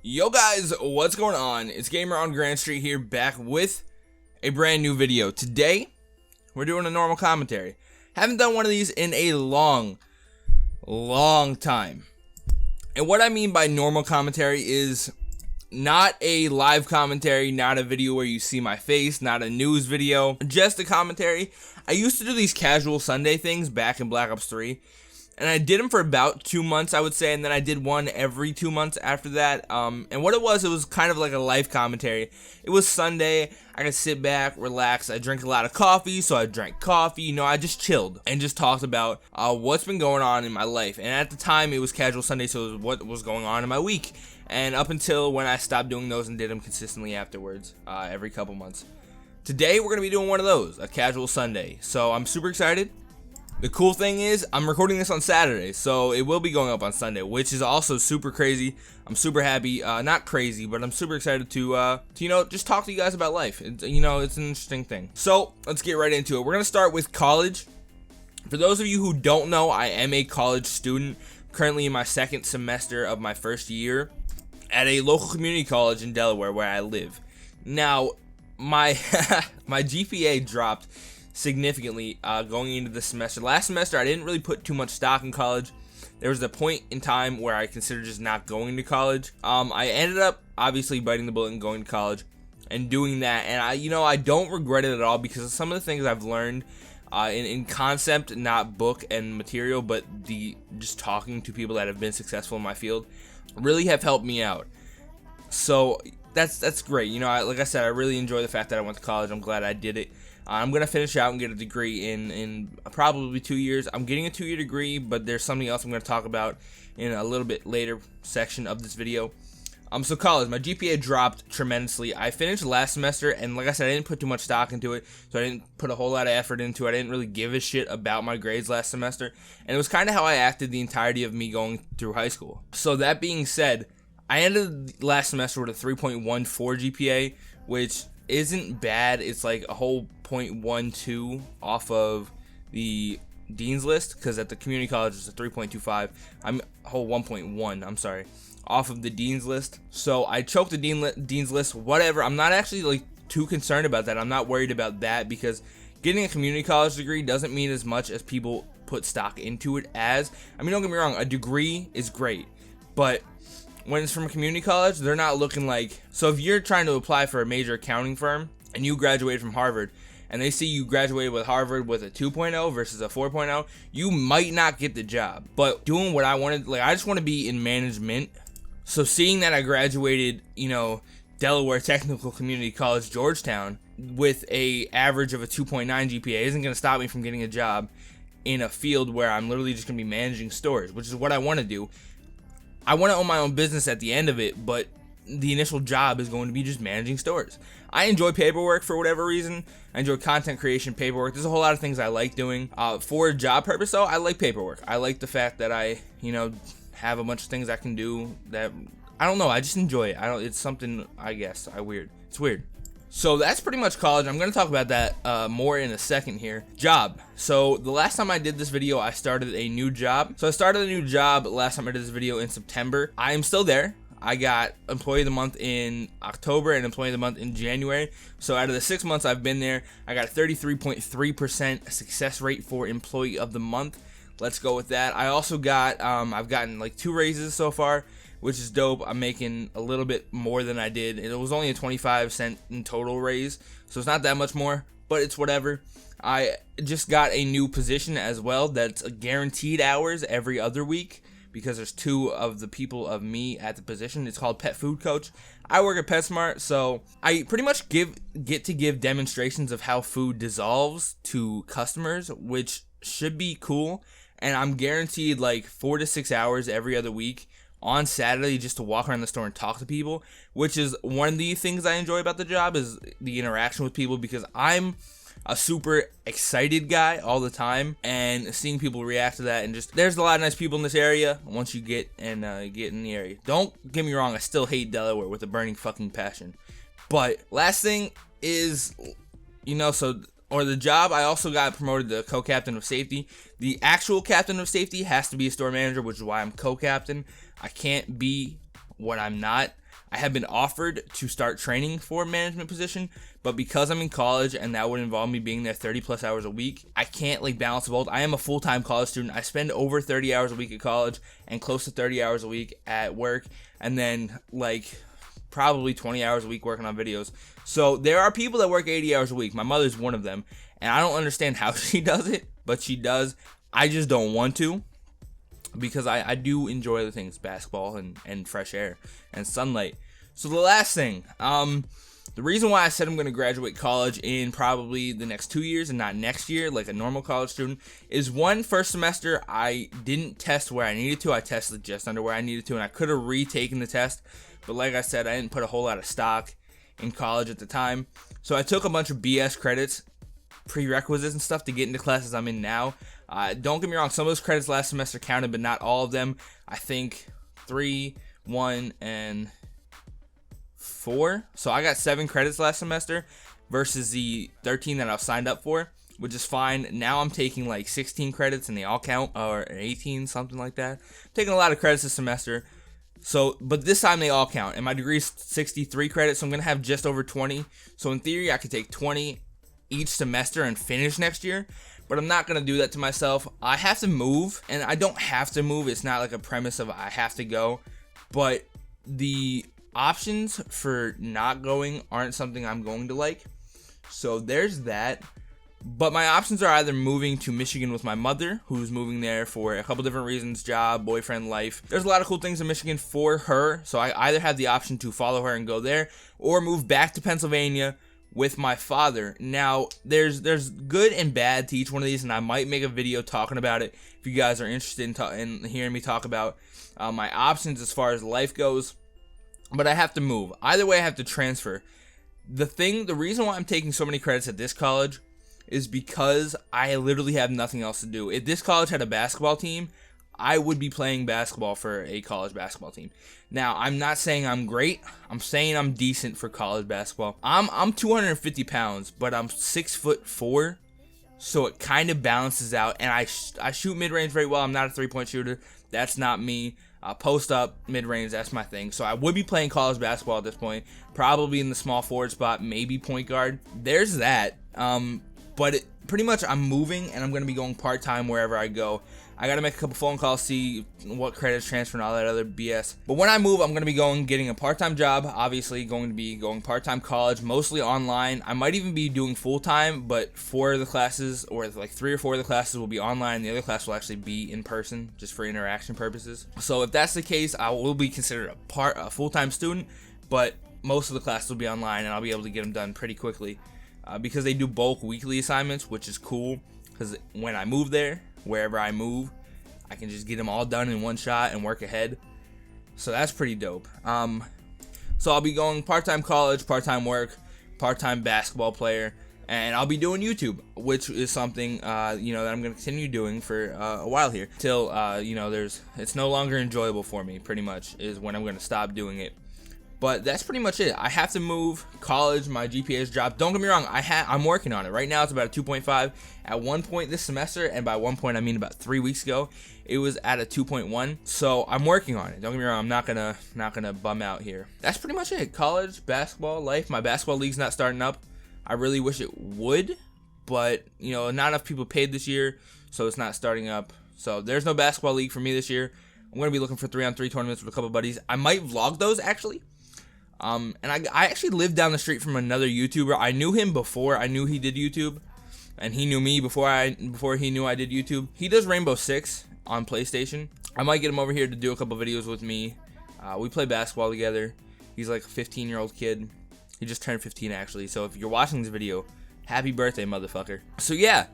Yo guys, what's going on? It's Gamer on Grand Street here, back with a brand new video. Today, we're doing a normal commentary. Haven't done one of these in a long time. And what I mean by normal commentary is not a live commentary, not a video where you see my face, not a news video, just a commentary. I used to do these casual Sunday things back in Black Ops 3. And I did them for about 2 months, I would say, and then I did one every 2 months after that. And what it was kind of like a live commentary. It was Sunday, I could sit back, relax. I drink a lot of coffee, so I drank coffee. You know, I just chilled and just talked about what's been going on in my life. And at the time, it was casual Sunday, so it was what was going on in my week. And up until when I stopped doing those and did them consistently afterwards, every couple months. Today, we're going to be doing one of those, a casual Sunday. So I'm super excited. The cool thing is, I'm recording this on Saturday, so it will be going up on Sunday, which is also super crazy. I'm super happy, not crazy, but I'm super excited to just talk to you guys about life. It's an interesting thing. So, let's get right into it. We're going to start with college. For those of you who don't know, I am a college student, currently in my second semester of my first year at a local community college in Delaware where I live. Now, my GPA dropped significantly going into the semester. Last semester, I didn't really put too much stock in college. There was a point in time where I considered just not going to college. I ended up obviously biting the bullet and going to college and doing that, and I don't regret it at all because of some of the things I've learned in concept, not book and material, but just talking to people that have been successful in my field really have helped me out. So that's great. Like I said, I really enjoy the fact that I went to college. I'm glad I did it. I'm going to finish out and get a degree in probably 2 years. I'm getting a 2-year degree, but there's something else I'm going to talk about in a little bit later section of this video. So college, my GPA dropped tremendously. I finished last semester, and like I said, I didn't put too much stock into it, so I didn't put a whole lot of effort into it. I didn't really give a shit about my grades last semester, and it was kind of how I acted the entirety of me going through high school. So that being said, I ended last semester with a 3.14 GPA, which isn't bad. It's like a whole 0.12 off of the Dean's List, because at the community college it's a 3.25. I'm a whole 1.1, I'm sorry, off of the Dean's List. So I choked the Dean's List, whatever. I'm not actually too concerned about that. I'm not worried about that because getting a community college degree doesn't mean as much as people put stock into it as. Don't get me wrong, a degree is great, but when it's from a community college, they're not looking like... So if you're trying to apply for a major accounting firm and you graduated from Harvard and they see you graduated with Harvard with a 2.0 versus a 4.0, you might not get the job. But doing what I wanted, I just want to be in management. So seeing that I graduated, Delaware Technical Community College, Georgetown, with a average of a 2.9 GPA isn't going to stop me from getting a job in a field where I'm literally just going to be managing stores, which is what I want to do. I want to own my own business at the end of it, but the initial job is going to be just managing stores. I enjoy paperwork for whatever reason. I enjoy content creation, paperwork. There's a whole lot of things I like doing. For a job purpose, though, I like paperwork. I like the fact that I, have a bunch of things I can do that, I don't know, I just enjoy it. It's something, I guess, It's weird. So that's pretty much college. I'm going to talk about that more in a second here. Job. So the last time I did this video, I started a new job. So I started a new job last time I did this video in September. I am still there. I got Employee of the Month in October and Employee of the Month in January. So out of the 6 months I've been there, I got a 33.3% success rate for Employee of the Month. Let's go with that. I also got, I've gotten 2 raises so far, which is dope. I'm making a little bit more than I did. It was only a 25-cent in total raise, so it's not that much more, but it's whatever. I just got a new position as well that's guaranteed hours every other week because there's 2 of the people of me at the position. It's called Pet Food Coach. I work at PetSmart, so I pretty much get to give demonstrations of how food dissolves to customers, which should be cool. And I'm guaranteed 4 to 6 hours every other week on Saturday just to walk around the store and talk to people, which is one of the things I enjoy about the job, is the interaction with people, because I'm a super excited guy all the time, and seeing people react to that, and just, there's a lot of nice people in this area once you get in the area. Don't get me wrong, I still hate Delaware with a burning fucking passion. But last thing is, the job, I also got promoted to co-captain of safety. The actual captain of safety has to be a store manager, which is why I'm co-captain. I can't be what I'm not. I have been offered to start training for a management position, but because I'm in college and that would involve me being there 30 plus hours a week, I can't like balance both. I am a full-time college student. I spend over 30 hours a week at college and close to 30 hours a week at work, and then like probably 20 hours a week working on videos. So there are people that work 80 hours a week. My mother's one of them, and I don't understand how she does it, but she does. I just don't want to, because I do enjoy the things, basketball and fresh air and sunlight. So the last thing, the reason why I said I'm going to graduate college in probably the next 2 years and not next year like a normal college student is, one, first semester I didn't test where I needed to. I tested just under where I needed to, and I could have retaken the test, but like I said, I didn't put a whole lot of stock in college at the time. So I took a bunch of BS credits, prerequisites and stuff to get into classes I'm in now. Don't get me wrong, some of those credits last semester counted, but not all of them. I think 3, 1, and 4. So I got 7 credits last semester versus the 13 that I was signed up for, which is fine. Now I'm taking like 16 credits and they all count, or 18, something like that. I'm taking a lot of credits this semester. So, but this time they all count, and my degree is 63 credits, so I'm going to have just over 20. So in theory, I could take 20 each semester and finish next year, but I'm not going to do that to myself. I have to move, and I don't have to move. It's not like a premise of I have to go, but the options for not going aren't something I'm going to like. So there's that. But my options are either moving to Michigan with my mother, who's moving there for a couple different reasons: job, boyfriend, life. There's a lot of cool things in Michigan for her, so I either have the option to follow her and go there, or move back to Pennsylvania with my father. Now, there's good and bad to each one of these, and I might make a video talking about it if you guys are interested in hearing me talk about my options as far as life goes. But I have to move. Either way, I have to transfer. The reason why I'm taking so many credits at this college is because I literally have nothing else to do. If this college had a basketball team, I would be playing basketball for a college basketball team. Now, I'm not saying I'm great. I'm saying I'm decent for college basketball. I'm 250 pounds, but I'm 6'4", so it kind of balances out. And I shoot mid-range very well. I'm not a three-point shooter. That's not me. Post up, mid-range, that's my thing. So I would be playing college basketball at this point, probably in the small forward spot, maybe point guard. There's that. But pretty much I'm moving, and I'm going to be going part-time wherever I go. I got to make a couple phone calls, see what credits transfer and all that other BS. But when I move, I'm going to be getting a part-time job, obviously going to be going part-time college, mostly online. I might even be doing full-time, but 4 of the classes, or like 3 or 4 of the classes will be online. The other class will actually be in person, just for interaction purposes. So if that's the case, I will be considered a full-time student, but most of the classes will be online, and I'll be able to get them done pretty quickly. Because they do bulk weekly assignments, which is cool, because when I move there, wherever I move, I can just get them all done in one shot and work ahead. So that's pretty dope. So I'll be going part-time college, part-time work, part-time basketball player, and I'll be doing YouTube, which is something that I'm going to continue doing for a while here till it's no longer enjoyable for me. Pretty much is when I'm going to stop doing it. But that's pretty much it. I have to move. College, my GPA is dropped. Don't get me wrong, I'm working on it. Right now it's about a 2.5. At one point this semester, and by one point I mean about 3 weeks ago, it was at a 2.1. So I'm working on it. Don't get me wrong, I'm not gonna bum out here. That's pretty much it. College, basketball, life. My basketball league's not starting up. I really wish it would, but not enough people paid this year, so it's not starting up. So there's no basketball league for me this year. I'm gonna be looking for 3-on-3 tournaments with a couple buddies. I might vlog those actually. And I actually lived down the street from another YouTuber. I knew him before I knew he did YouTube, and he knew me before he knew I did YouTube. He does Rainbow Six on PlayStation. I might get him over here to do a couple videos with me. We play basketball together. He's like a 15-year-old kid. He just turned 15 actually. So if you're watching this video, happy birthday, motherfucker. So yeah,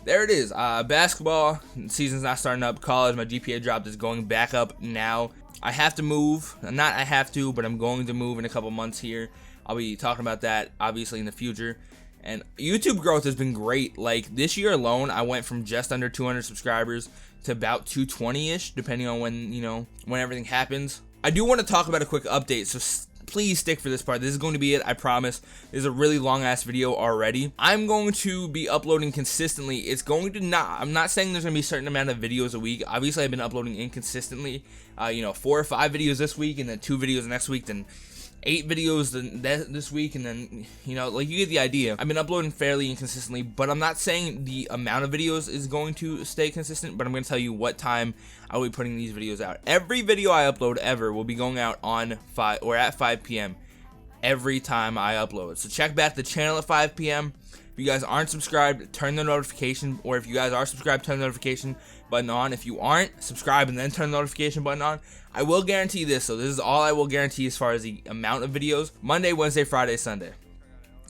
there it is. Basketball season's not starting up. College, my GPA dropped, is going back up now. I have to move. Not I have to, but I'm going to move in a couple months here. I'll be talking about that obviously in the future. And YouTube growth has been great. Like this year alone, I went from just under 200 subscribers to about 220-ish, depending on when everything happens. I do want to talk about a quick update. So please stick for this part. This is going to be it, I promise. This is a really long ass video already. I'm going to be uploading consistently. It's going to not, I'm not saying there's going to be a certain amount of videos a week. Obviously, I've been uploading inconsistently. 4 or 5 videos this week, and then 2 videos next week, then 8 videos this week, and then, like, you get the idea. I've been uploading fairly inconsistently, but I'm not saying the amount of videos is going to stay consistent, but I'm going to tell you what time I will be putting these videos out. Every video I upload ever will be going out on 5 or at 5 p.m. every time I upload. So check back the channel at 5 p.m. If you guys aren't subscribed, turn the notification, or if you guys are subscribed, turn the notification button on. If you aren't, subscribe and then turn the notification button on. I will guarantee this, so this is all I will guarantee as far as the amount of videos. Monday, Wednesday, Friday, Sunday,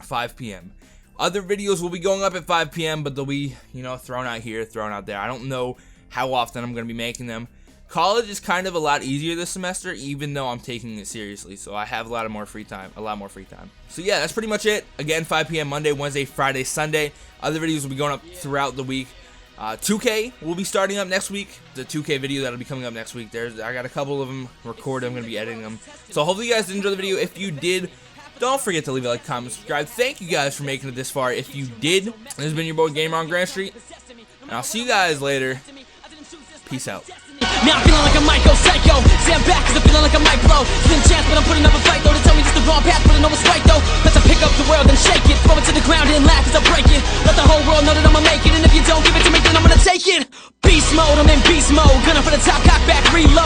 5 p.m. Other videos will be going up at 5 p.m., but they'll be, thrown out here, thrown out there. I don't know how often I'm going to be making them. College is kind of a lot easier this semester, even though I'm taking it seriously, so I have a lot more free time. So yeah, that's pretty much it. Again, 5 p.m. Monday, Wednesday, Friday, Sunday. Other videos will be going up throughout the week. 2K will be starting up next week. The 2K video that'll be coming up next week. I got a couple of them recorded. I'm going to be editing them. So hopefully you guys did enjoy the video. If you did, don't forget to leave a like, comment, subscribe. Thank you guys for making it this far. If you did, this has been your boy Gamer on Grand Street, and I'll see you guys later. Peace out. Now I'm feeling like I might go psycho. Stand back cause I'm feeling like I might blow. Slim chance but I'm putting up a fight though. To tell me just the wrong path but I know it's right though. Let's pick up the world and shake it. Throw it to the ground and laugh as I break it. Let the whole world know that I'ma make it. And if you don't give it to me then I'm gonna take it. Beast mode, I'm in beast mode. Gunning for the top, cock back, reload.